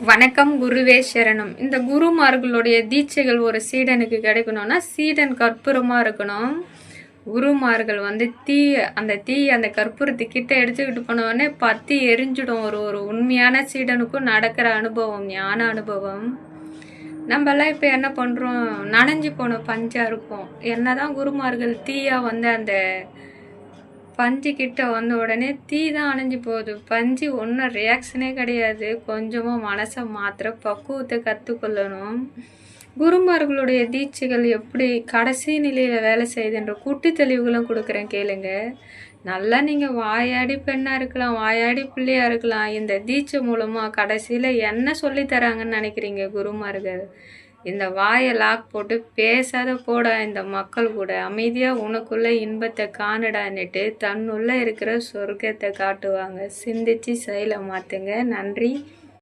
வணக்கம் குருவே சரணம். இந்த குருமார்களுடைய தீட்சைகள் ஒரு சீடனுக்கு கிடைக்கணும்னா சீடன் கற்பூரமா இருக்கணும். குருமார்கள் அந்த அந்த கற்பூரத்துக்கிட்ட எடுத்துக்கிட்டு போனோடனே பத்தி எரிஞ்சிடும். ஒரு ஒரு உண்மையான சீடனுக்கும் நடக்கிற அனுபவம், ஞான அனுபவம். நம்மெல்லாம் இப்போ என்ன பண்ணுறோம், நனைஞ்சு போன பஞ்சா இருக்கும். என்னதான் குருமார்கள் தீயா அந்த பஞ்சு கிட்ட வந்த உடனே தீ தான் அணைஞ்சு போகுது. பஞ்சு ஒன்றும் ரியாக்ஷனே கிடையாது. கொஞ்சமாக மனசை மாத்திர பக்குவத்தை கற்றுக்கொள்ளணும். குருமார்களுடைய தீட்சைகள் எப்படி கடைசி நிலையில் வேலை செய்யுதுன்ற குட்டி தெளிவுகளும் கொடுக்குறேன், கேளுங்க. நல்லா நீங்கள் வாயாடி பெண்ணாக இருக்கலாம், வாயாடி பிள்ளையாக இருக்கலாம். இந்த தீட்சை மூலமாக கடைசியில் என்ன சொல்லித்தராங்கன்னு நினைக்கிறீங்க குருமார்கள்? இந்த வாயை லாக் போட்டு பேசாத போடா இந்த மக்கள் கூட, அமைதியாக உனக்குள்ள இன்பத்தை காணடான்னுட்டு தன்னுள்ள இருக்கிற சொர்க்கத்தை காட்டுவாங்க. சிந்திச்சு செயலை மாற்றுங்க. நன்றி.